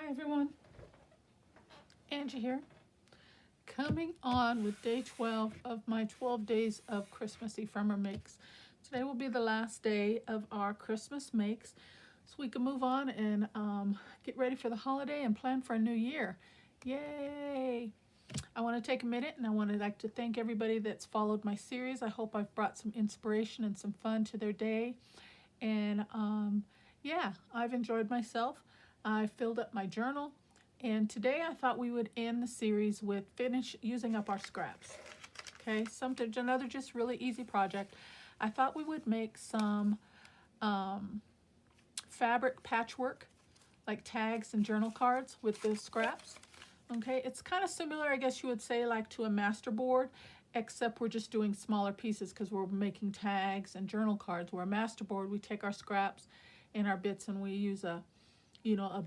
Hi everyone, Angie here, coming on with day 12 of my 12 days of Christmas ephemera makes. Today will be the last day of our Christmas makes, so we can move on and get ready for the holiday and plan for a new year. Yay! I want to take a minute and I would like to thank everybody that's followed my series. I hope I've brought some inspiration and some fun to their day. And yeah, I've enjoyed myself. I filled up my journal, and today I thought we would end the series with finish using up our scraps. Okay, another just really easy project. I thought we would make some fabric patchwork, like tags and journal cards with those scraps. Okay, it's kind of similar, I guess you would say, like to a masterboard, except we're just doing smaller pieces because we're making tags and journal cards. Where a masterboard, we take our scraps and our bits and we use a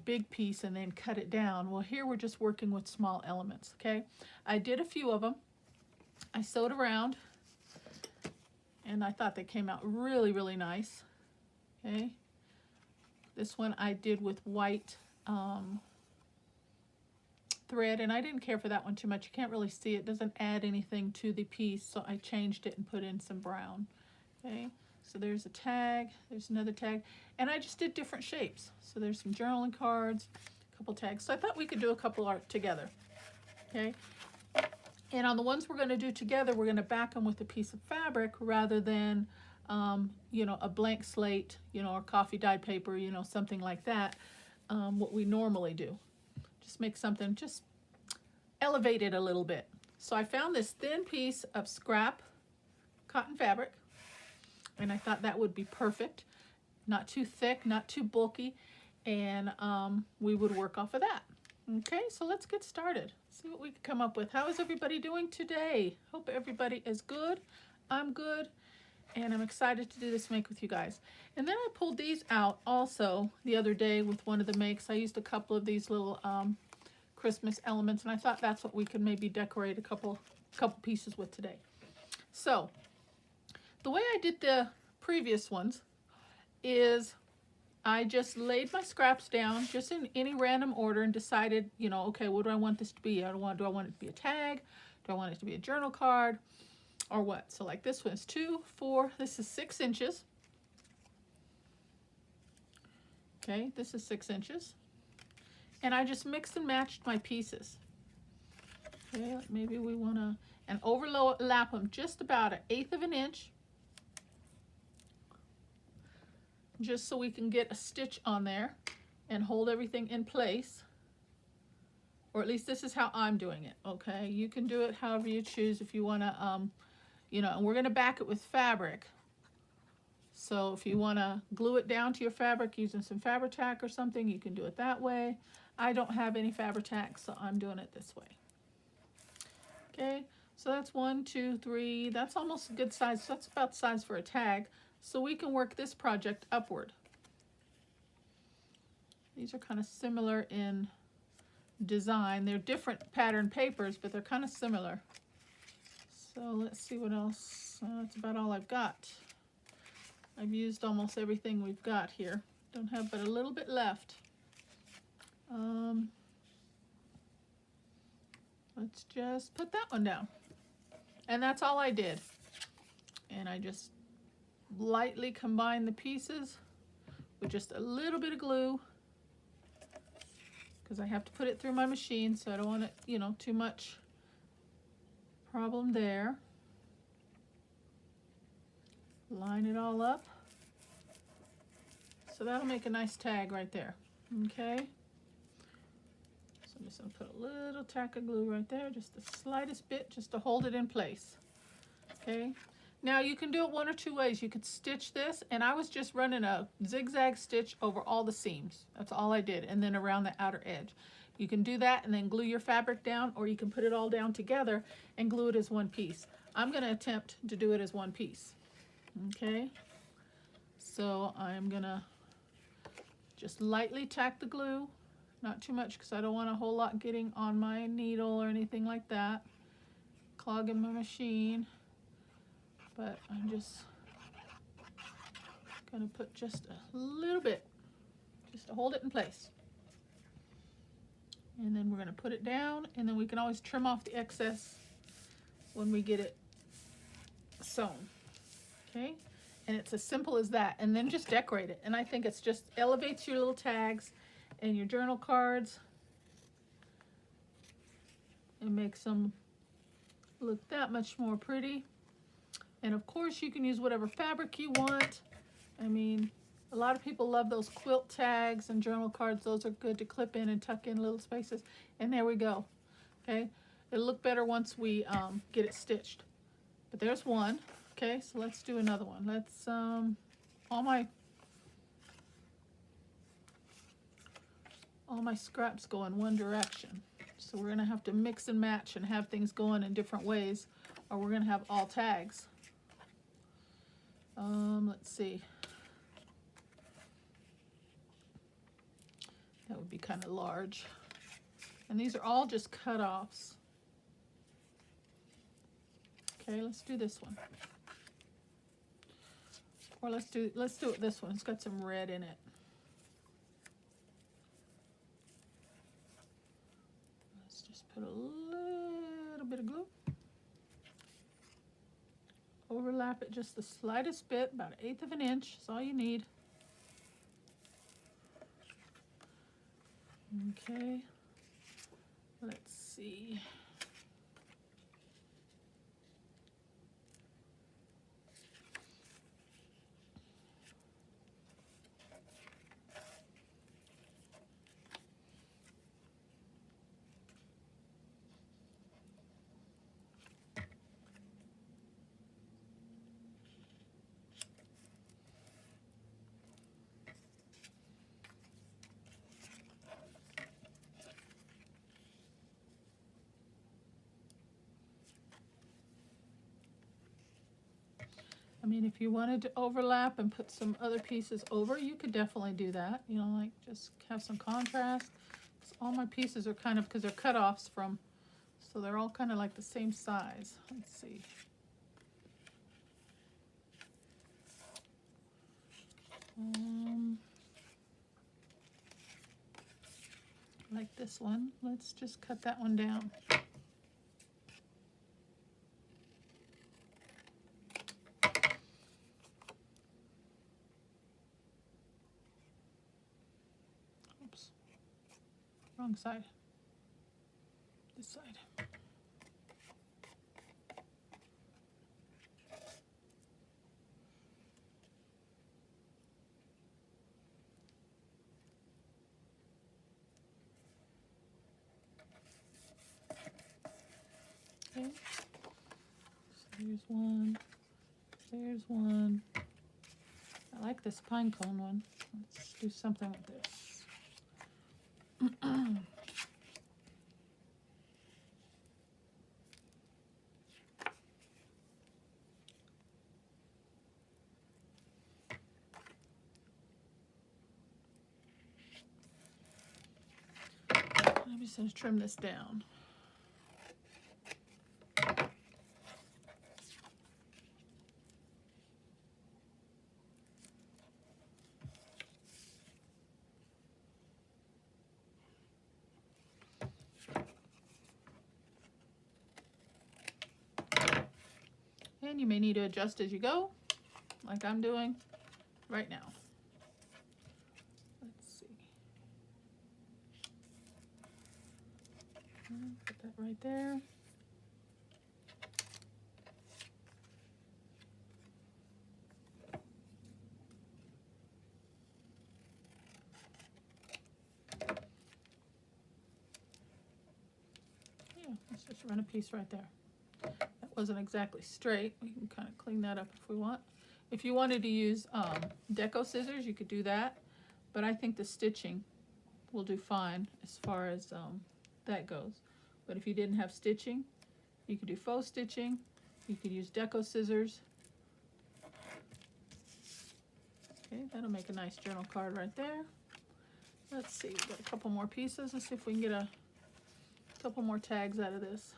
big piece and then cut it down. Well, here we're just working with small elements. Okay, I did a few of them. I sewed around and I thought they came out really, really nice. Okay, this one I did with white thread, and I didn't care for that one too much. You can't really see it, doesn't add anything to the piece, so I changed it and put in some brown. Okay, so there's a tag, there's another tag, and I just did different shapes. So there's some journaling cards, a couple tags. So I thought we could do a couple art together. Okay, and on the ones we're going to do together, we're going to back them with a piece of fabric rather than a blank slate, or coffee dyed paper, something like that, what we normally do. Just make something, just elevate it a little bit. So I found this thin piece of scrap cotton fabric, and I thought that would be perfect. Not too thick, not too bulky, and we would work off of that. Okay, so let's get started. See what we can come up with. How is everybody doing today? Hope everybody is good. I'm good, and I'm excited to do this make with you guys. And then I pulled these out also the other day with one of the makes. I used a couple of these little Christmas elements, and I thought that's what we could maybe decorate a couple pieces with today. So the way I did the previous ones is I just laid my scraps down just in any random order and decided, okay, what do I want this to be? Do I want it to be a tag? Do I want it to be a journal card? Or what? So like this one is 2, 4, this is 6 inches. Okay, this is 6 inches. And I just mixed and matched my pieces. Okay, maybe we want to, and overlap them just about 1/8 of an inch. Just so we can get a stitch on there and hold everything in place. Or at least this is how I'm doing it, okay? You can do it however you choose if you want to, and we're going to back it with fabric. So if you want to glue it down to your fabric using some Fabri-Tac or something, you can do it that way. I don't have any Fabri-Tac, so I'm doing it this way. Okay, so that's 1, 2, 3. That's almost a good size. So that's about the size for a tag. So we can work this project upward. These are kind of similar in design. They're different pattern papers, but they're kind of similar. So let's see what else. That's about all I've got. I've used almost everything we've got here. Don't have but a little bit left. Let's just put that one down. And that's all I did. And I just lightly combine the pieces with just a little bit of glue, because I have to put it through my machine, so I don't want it, too much problem there. Line it all up. So that'll make a nice tag right there. Okay. So I'm just going to put a little tack of glue right there, just the slightest bit, just to hold it in place. Okay. Now you can do it one or two ways. You could stitch this, and I was just running a zigzag stitch over all the seams. That's all I did, and then around the outer edge. You can do that and then glue your fabric down, or you can put it all down together and glue it as one piece. I'm going to attempt to do it as one piece. Okay, so I'm going to just lightly tack the glue, not too much because I don't want a whole lot getting on my needle or anything like that, clogging my machine. But I'm just going to put just a little bit, just to hold it in place. And then we're going to put it down, and then we can always trim off the excess when we get it sewn. Okay, and it's as simple as that. And then just decorate it. And I think it's just elevates your little tags and your journal cards and makes them look that much more pretty. And of course you can use whatever fabric you want. I mean, a lot of people love those quilt tags and journal cards. Those are good to clip in and tuck in little spaces. And there we go. Okay, it'll look better once we get it stitched. But there's one. Okay, so let's do another one. Let's all my scraps go in one direction. So we're gonna have to mix and match and have things going in different ways, or we're gonna have all tags. Let's see. That would be kind of large. And these are all just cut-offs. Okay, let's do this one. Or let's do it this one. It's got some red in it. Let's just put a little bit of glue. Overlap it just the slightest bit, about 1/8 of an inch. That's all you need. Okay. Let's see. I mean, if you wanted to overlap and put some other pieces over, you could definitely do that. You know, like just have some contrast. All my pieces are kind of, because they're cut-offs from, so they're all kind of like the same size. Let's see. Like this one. Let's just cut that one down. Oops. Wrong side. This side. Okay. So here's one. There's one. I like this pine cone one. Let's do something with this. I'm just going to trim this down. And you may need to adjust as you go, like I'm doing right now. Let's see. Put that right there. Yeah, let's just run a piece right there. Wasn't exactly straight. We can kind of clean that up if we want. If you wanted to use deco scissors, you could do that, but I think the stitching will do fine as far as that goes. But if you didn't have stitching, you could do faux stitching. You could use deco scissors. Okay, that'll make a nice journal card right there. Let's see, we've got a couple more pieces. Let's see if we can get a couple more tags out of this.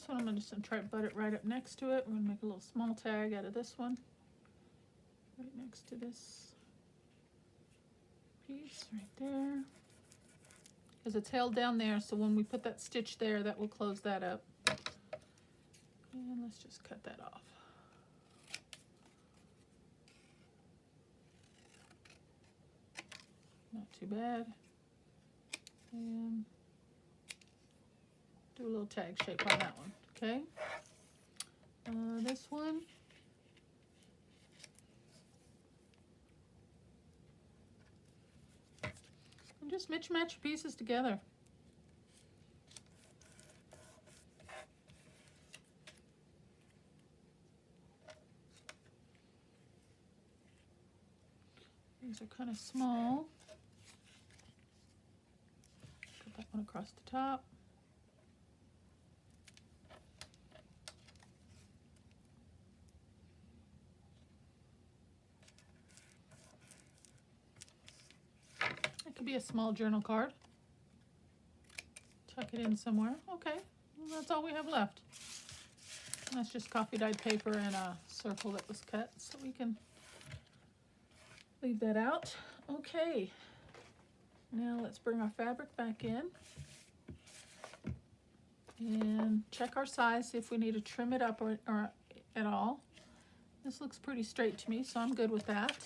this one I'm just gonna try to butt it right up next to it. We're gonna make a little small tag out of this one, right next to this piece right there, because it's held down there, so when we put that stitch there, that will close that up. And let's just cut that off. Not too bad. And do a little tag shape on that one, okay? This one, and just match your pieces together. These are kind of small. Put that one across the top. It could be a small journal card. Tuck it in somewhere. Okay, well, that's all we have left. And that's just coffee dyed paper and a circle that was cut, so we can leave that out. Okay, now let's bring our fabric back in and check our size, see if we need to trim it up or at all. This looks pretty straight to me, so I'm good with that.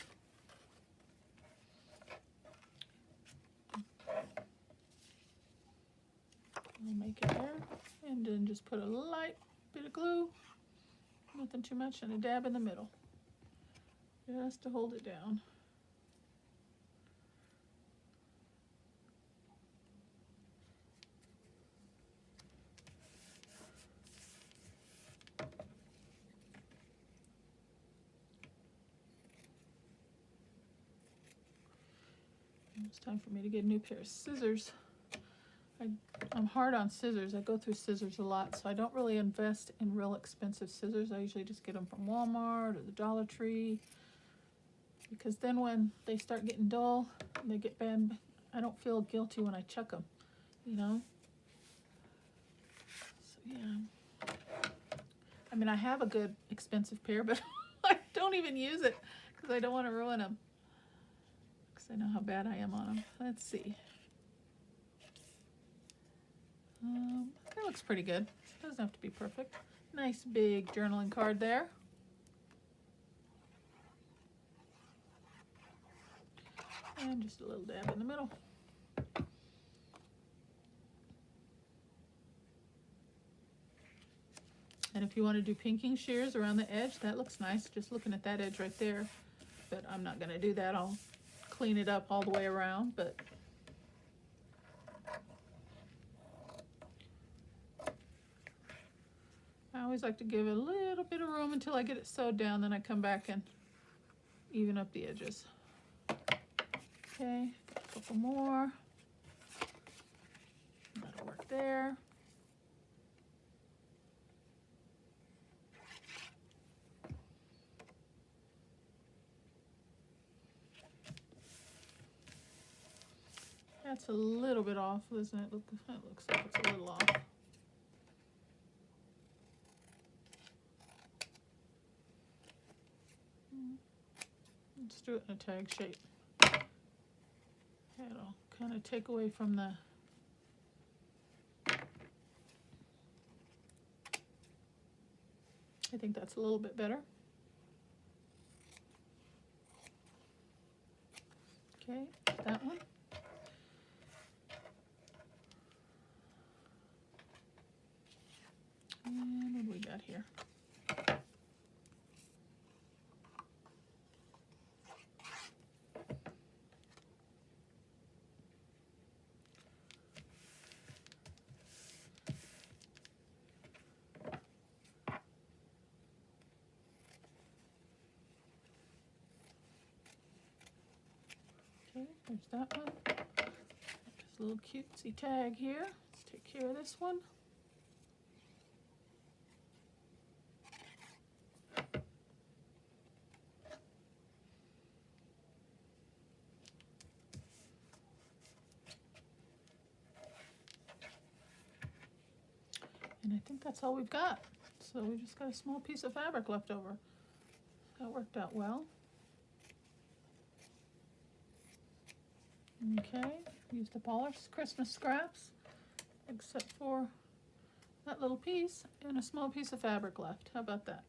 We'll make it there, and then just put a light bit of glue, nothing too much, and a dab in the middle, just to hold it down. It's time for me to get a new pair of scissors. I'm hard on scissors. I go through scissors a lot, so I don't really invest in real expensive scissors. I usually just get them from Walmart or the Dollar Tree, because then when they start getting dull and they get bad, I don't feel guilty when I chuck them, you know? So yeah. I mean, I have a good expensive pair, but I don't even use it because I don't want to ruin them, because I know how bad I am on them. Let's see. That looks pretty good. Doesn't have to be perfect. Nice big journaling card there. And just a little dab in the middle. And if you want to do pinking shears around the edge, that looks nice. Just looking at that edge right there. But I'm not going to do that. I'll clean it up all the way around, but I always like to give it a little bit of room until I get it sewed down, then I come back and even up the edges. Okay, a couple more. That'll work there. That's a little bit off, isn't it? That looks like it's a little off. Let's do it in a tag shape. That'll kind of take away from the I think that's a little bit better. Okay, that one. And what do we got here? Okay, there's that one. Just a little cutesy tag here. Let's take care of this one. And I think that's all we've got. So we just got a small piece of fabric left over. That worked out well. Okay, used up all our Christmas scraps, except for that little piece and a small piece of fabric left. How about that?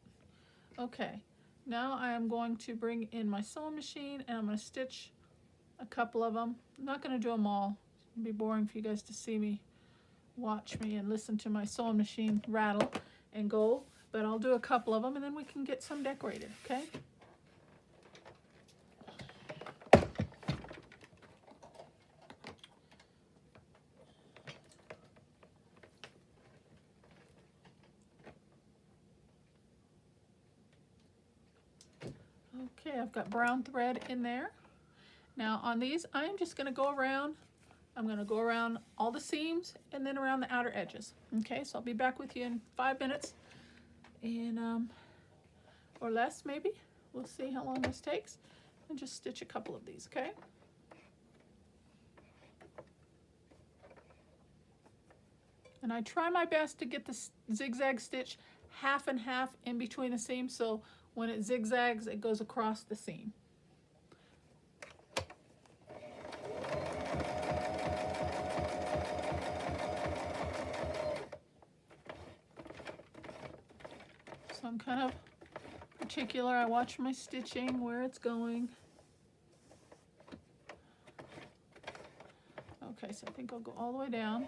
Okay, now I am going to bring in my sewing machine and I'm going to stitch a couple of them. I'm not going to do them all. It'd be boring for you guys to see me, watch me and listen to my sewing machine rattle and go, but I'll do a couple of them and then we can get some decorated, okay? Okay, I've got brown thread in there. Now on these, I am just going to go around. I'm going to go around all the seams and then around the outer edges. Okay, so I'll be back with you in 5 minutes, and or less maybe. We'll see how long this takes. And just stitch a couple of these, okay? And I try my best to get the zigzag stitch half and half in between the seams, so when it zigzags, it goes across the seam. So I'm kind of particular. I watch my stitching, where it's going. Okay, so I think I'll go all the way down.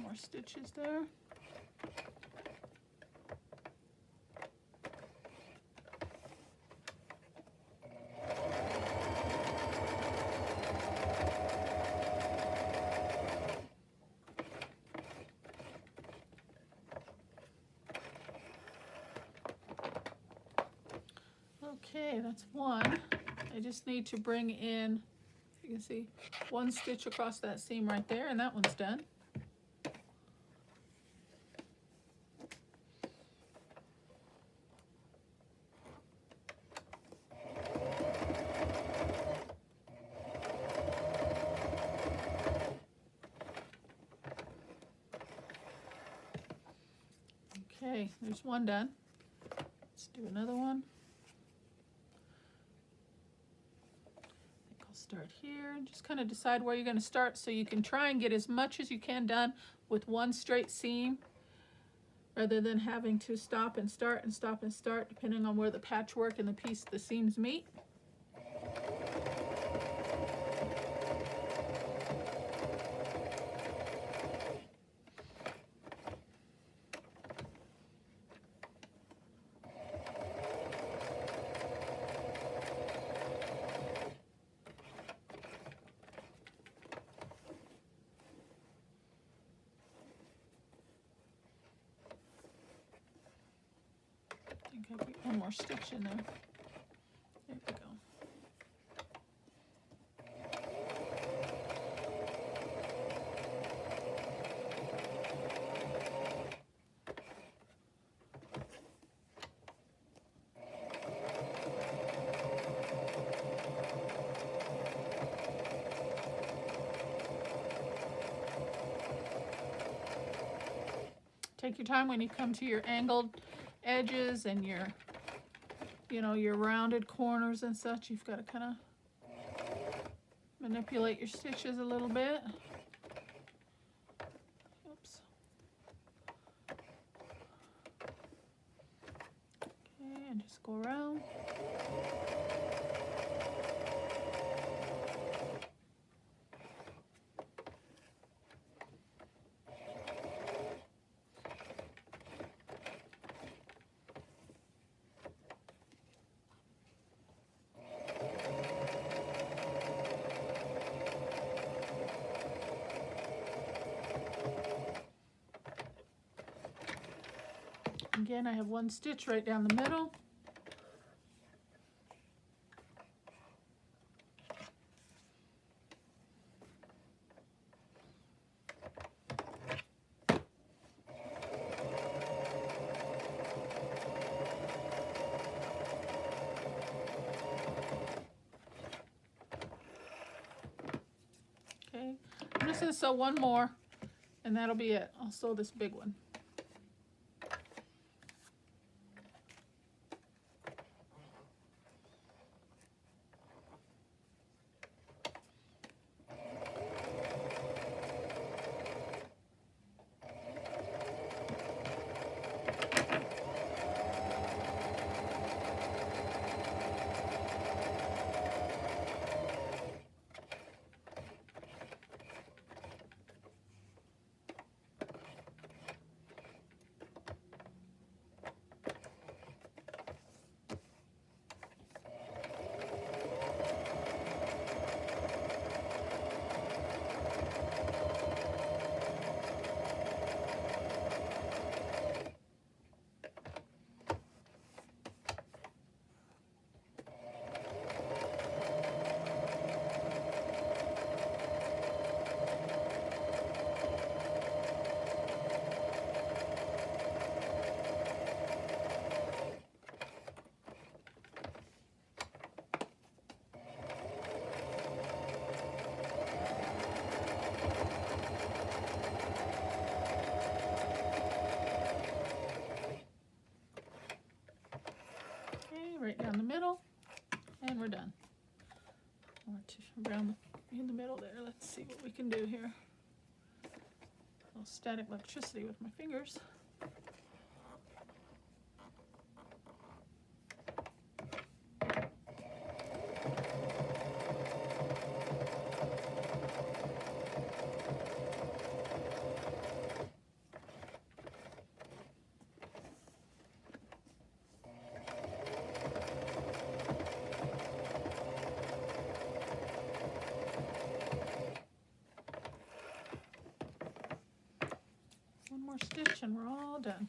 More stitches there. Okay, that's one. I just need to bring in, you can see, one stitch across that seam right there, and that one's done. Okay, there's one done. Let's do another one. I think I'll start here and just kind of decide where you're going to start so you can try and get as much as you can done with one straight seam rather than having to stop and start and stop and start depending on where the patchwork and the seams meet. I think I'll put one more stitch in there. There we go. Take your time when you come to your angled edges and your, you know, your rounded corners and such. You've got to kind of Manipulate your stitches a little bit. Oops. Okay, and just go around. Again, I have one stitch right down the middle. Okay, I'm just going to sew one more, and that'll be it. I'll sew this big one. Right down the middle, and we're done. Around in the middle there. Let's see what we can do here. A little static electricity with my fingers. More stitch and we're all done.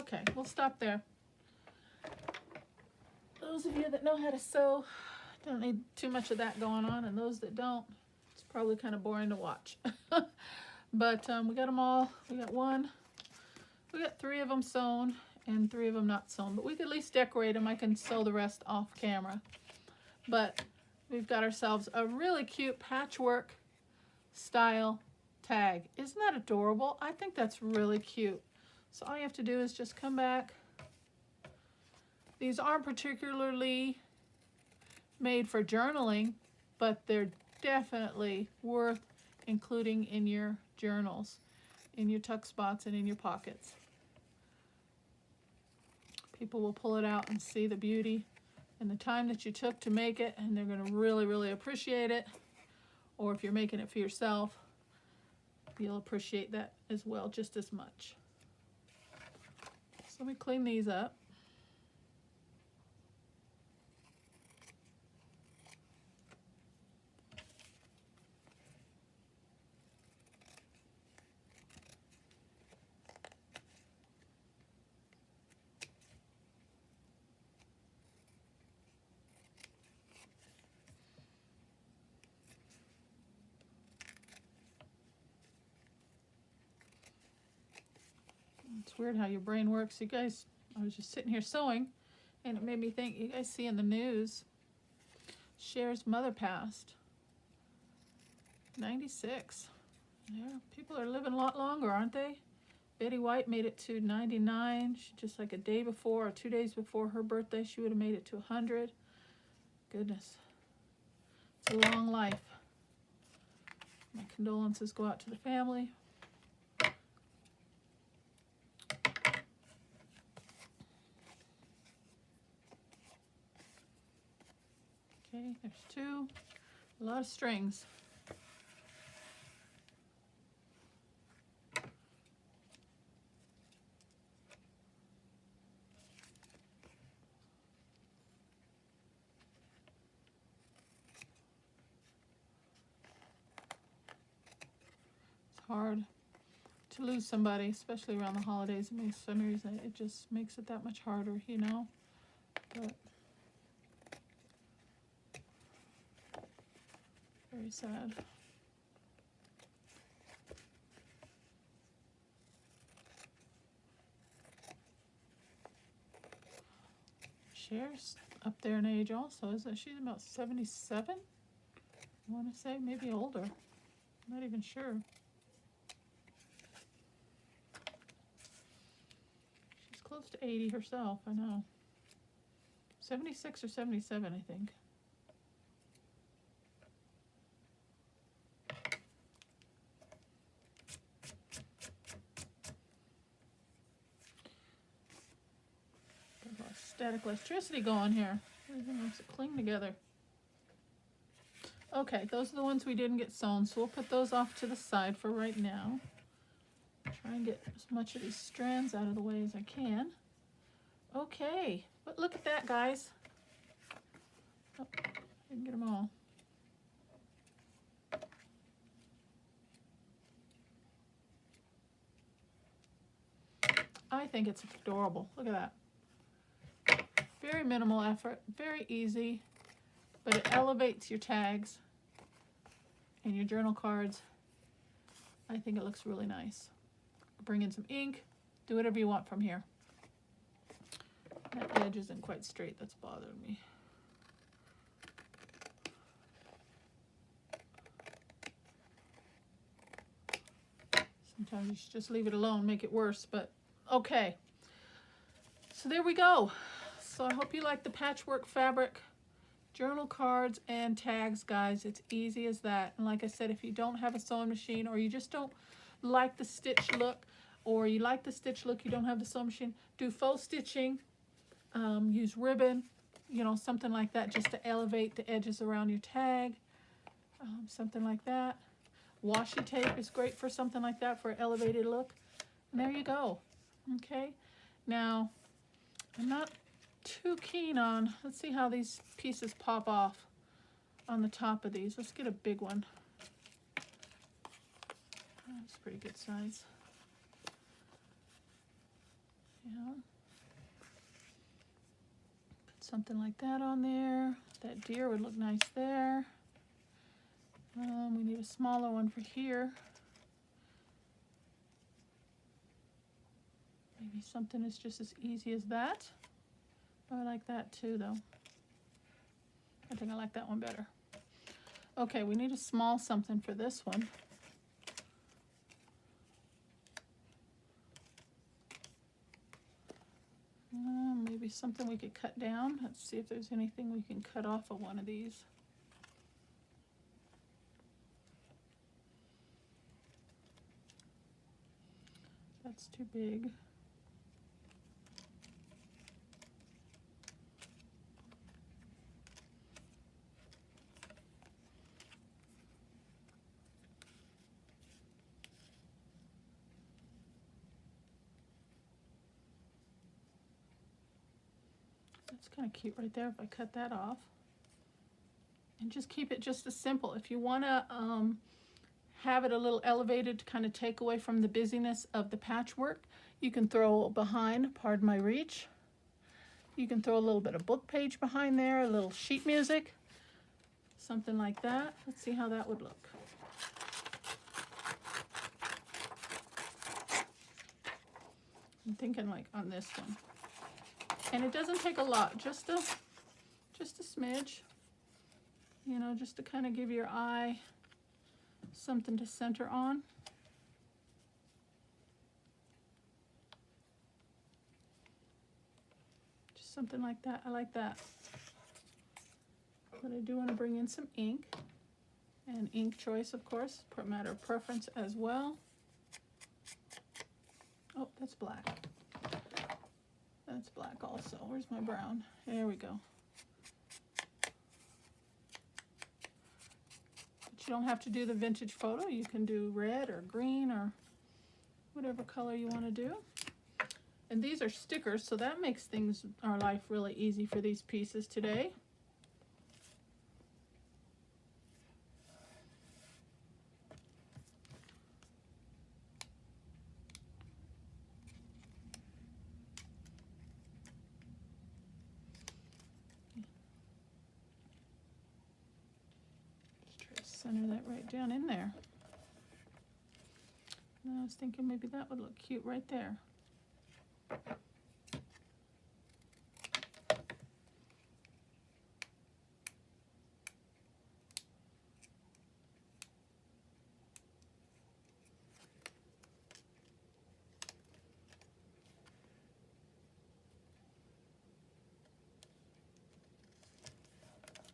Okay, we'll stop there. Those of you that know how to sew don't need too much of that going on, and those that don't, it's probably kind of boring to watch. But we got them all. We got 3 of them sewn and 3 of them not sewn, but we could at least decorate them. I can sew the rest off camera. But we've got ourselves a really cute patchwork style tag. Isn't that adorable? I think that's really cute. So all you have to do is just come back. These aren't particularly made for journaling, but they're definitely worth including in your journals, in your tuck spots and in your pockets. People will pull it out and see the beauty and the time that you took to make it, and they're going to really, really appreciate it. Or if you're making it for yourself, you'll appreciate that as well, just as much. So let me clean these up. It's weird how your brain works. You guys, I was just sitting here sewing, and it made me think, you guys see in the news, Cher's mother passed. 96. Yeah, people are living a lot longer, aren't they? Betty White made it to 99. She just like a day before or 2 days before her birthday, she would have made it to 100. Goodness. It's a long life. My condolences go out to the family. Okay, there's 2. A lot of strings. It's hard to lose somebody, especially around the holidays. It makes, for some reason, it just makes it that much harder, you know? But very sad. Cher's up there in age also, isn't she? She's about 77, I want to say, maybe older. I'm not even sure. She's close to 80 herself, I know. 76 or 77, I think. Got a lot of static electricity going here. Everything wants to cling together. Okay, those are the ones we didn't get sewn, so we'll put those off to the side for right now. Try and get as much of these strands out of the way as I can. Okay, but look at that, guys. Oh, didn't get them all. I think it's adorable. Look at that. Very minimal effort, very easy, but it elevates your tags and your journal cards. I think it looks really nice. Bring in some ink, do whatever you want from here. That edge isn't quite straight, that's bothering me. Sometimes you should just leave it alone, make it worse, but okay. So there we go. So I hope you like the Patchwork Fabric journal cards and tags, guys. It's easy as that. And like I said, if you don't have a sewing machine, or you just don't like the stitch look, or you like the stitch look, you don't have the sewing machine, do faux stitching, use ribbon, you know, something like that, just to elevate the edges around your tag, something like that. Washi tape is great for something like that, for an elevated look. And there you go. Okay, now I'm not too keen on, let's see how these pieces pop off on the top of these. Let's get a big one. That's a pretty good size. Yeah. Put something like that on there. That deer would look nice there. We need a smaller one for here. Maybe something is just as easy as that. I like that too, though. I think I like that one better. Okay, we need a small something for this one. Maybe something we could cut down. Let's see if there's anything we can cut off of one of these. That's too big. That's kind of cute right there if I cut that off. And just keep it just as simple. If you want to have it a little elevated to kind of take away from the busyness of the patchwork, you can throw behind, pardon my reach, you can throw a little bit of book page behind there, a little sheet music, something like that. Let's see how that would look. I'm thinking like on this one. And it doesn't take a lot, just a smidge, you know, just to kind of give your eye something to center on. Just something like that. I like that. But I do want to bring in some ink. And ink choice, of course, per matter of preference as well. Oh, that's black. That's black also. Where's my brown? There we go. But you don't have to do the vintage photo. You can do red or green or whatever color you want to do. And these are stickers, so that makes our life really easy for these pieces today. Center that right down in there. And I was thinking maybe that would look cute right there.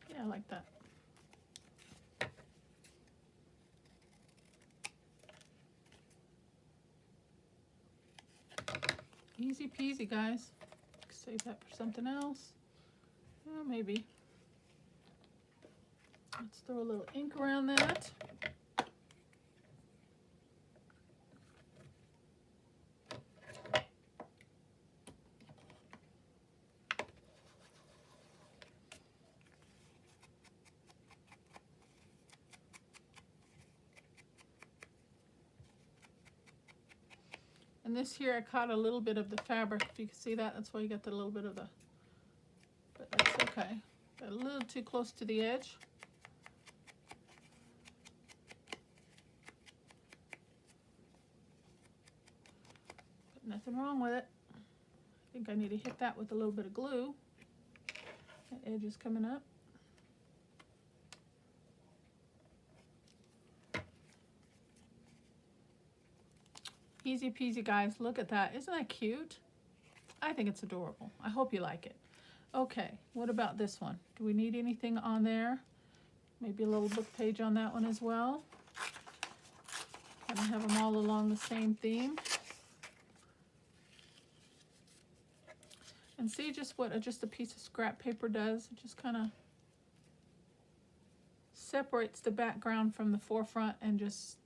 Yeah, I like that. Easy peasy, guys. Save that for something else. Well, maybe. Let's throw a little ink around that. And this here, I caught a little bit of the fabric. If you can see that, that's why you got the little bit of the, but that's okay. Got a little too close to the edge. But nothing wrong with it. I think I need to hit that with a little bit of glue. That edge is coming up. Easy peasy, guys. Look at that. Isn't that cute? I think it's adorable. I hope you like it. Okay, what about this one? Do we need anything on there? Maybe a little book page on that one as well. Kind of have them all along the same theme. And see just what just a piece of scrap paper does. It just kind of separates the background from the forefront and just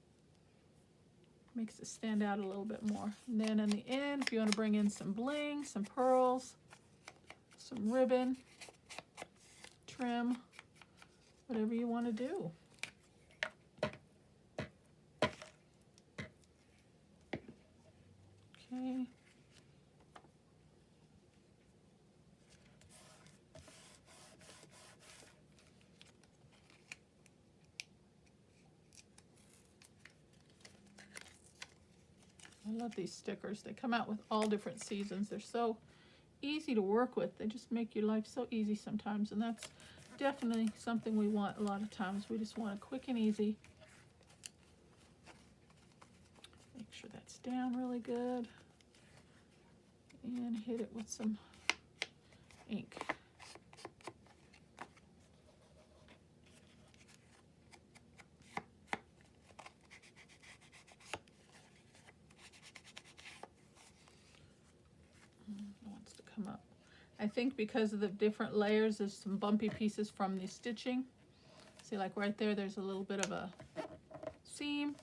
makes it stand out a little bit more. And then in the end, if you want to bring in some bling, some pearls, some ribbon, trim, whatever you want to do. Okay. I love these stickers. They come out with all different seasons. They're so easy to work with. They just make your life so easy sometimes, and that's definitely something we want a lot of times. We just want it quick and easy. Make sure that's down really good. And hit it with some ink. Up. I think because of the different layers, there's some bumpy pieces from the stitching. See, like right there, there's a little bit of a seam.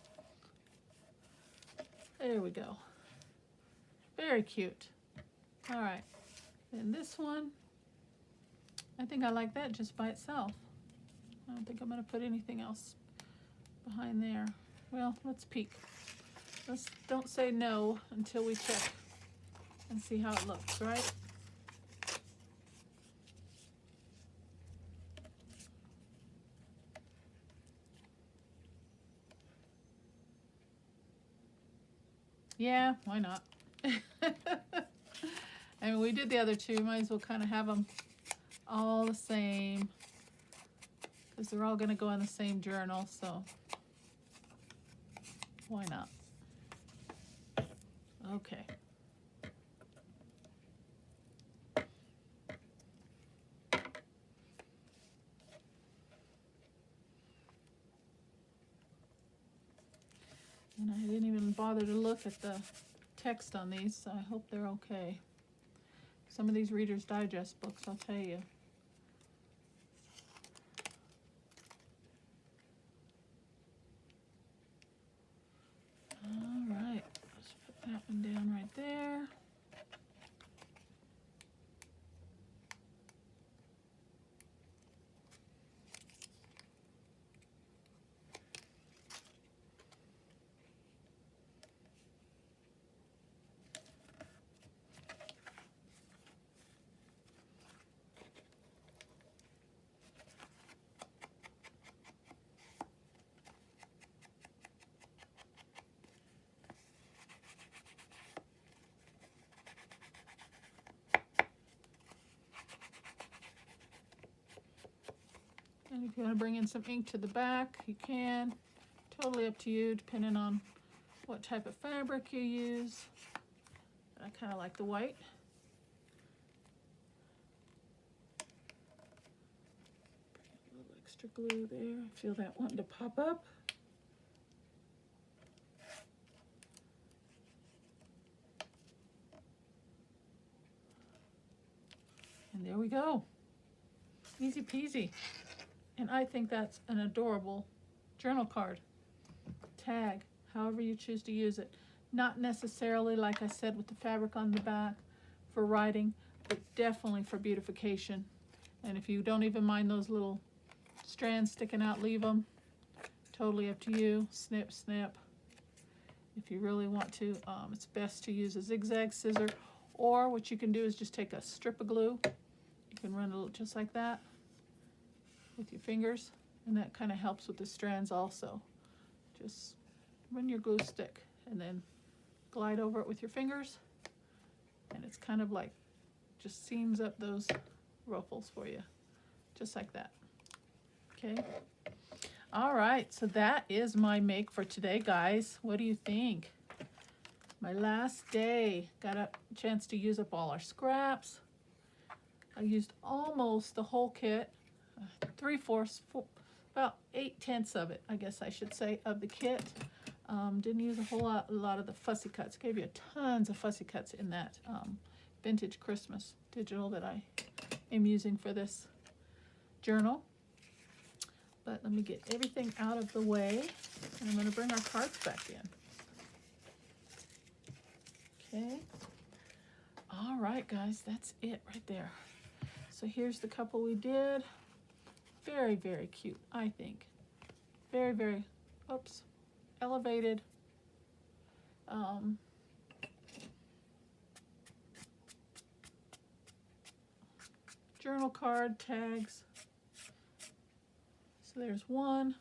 There we go. Very cute. All right, and this one, I think I like that just by itself. I don't think I'm going to put anything else behind there. Well, let's peek. Don't say no until we check and see how it looks, right? Yeah, why not? I mean, we did the other two. Might as well kind of have them all the same, because they're all going to go in the same journal. So Why not? Okay. And I didn't even bother to look at the text on these, so I hope they're okay. Some of these Reader's Digest books, I'll tell you. All right, let's put that one down right there. And if you want to bring in some ink to the back, you can. Totally up to you, depending on what type of fabric you use. I kind of like the white. A little extra glue there. I feel that wanting to pop up. And there we go. Easy peasy. And I think that's an adorable journal card. Tag, however you choose to use it. Not necessarily, like I said, with the fabric on the back for writing, but definitely for beautification. And if you don't even mind those little strands sticking out, leave them. Totally up to you. Snip, snip. If you really want to, it's best to use a zigzag scissor, or what you can do is just take a strip of glue. You can run it just like that with your fingers, and that kind of helps with the strands also. Just run your glue stick and then glide over it with your fingers, and it's kind of like just seams up those ruffles for you, just like that. Okay. All right, so that is my make for today, guys. What do you think? My last day. Got a chance to use up all our scraps. I used almost the whole kit, 3/4, about 8/10 of it, I guess I should say, of the kit. Didn't use a lot of the fussy cuts. Gave you tons of fussy cuts in that vintage Christmas digital that I am using for this journal. But let me get everything out of the way, and I'm going to bring our cards back in. Okay. All right, guys, that's it right there. So here's the couple we did. Very, very cute, I think. Very, very, oops, elevated. Journal card tags. So there's one.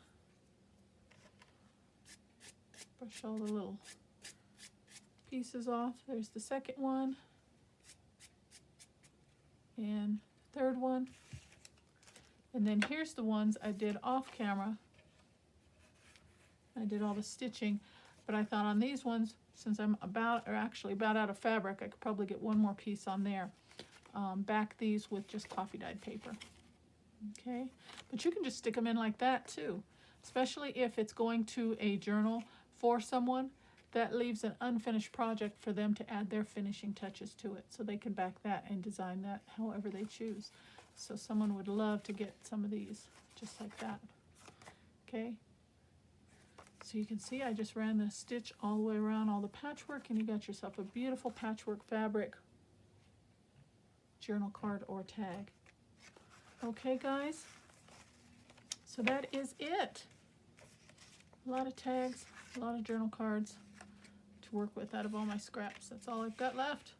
Brush all the little pieces off. There's the second one. And the third one. And then here's the ones I did off camera. I did all the stitching, but I thought on these ones, since I'm about out of fabric, I could probably get one more piece on there. Back these with just coffee dyed paper. Okay, but you can just stick them in like that too, especially if it's going to a journal for someone. That leaves an unfinished project for them to add their finishing touches to it, so they can back that and design that however they choose. So someone would love to get some of these just like that. Okay, so you can see I just ran the stitch all the way around all the patchwork, and you got yourself a beautiful Patchwork Fabric journal card or tag. Okay, guys, so that is it. A lot of tags, a lot of journal cards to work with out of all my scraps. That's all I've got left.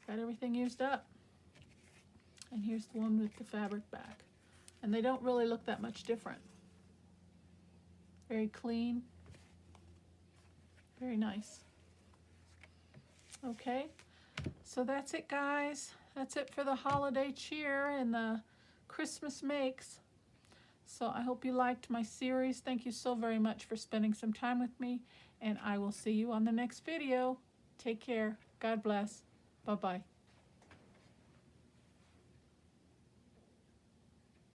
Got everything used up. And here's the one with the fabric back. And they don't really look that much different. Very clean. Very nice. Okay, so that's it, guys. That's it for the holiday cheer and the Christmas makes. So I hope you liked my series. Thank you so very much for spending some time with me, and I will see you on the next video. Take care. God bless. Bye-bye.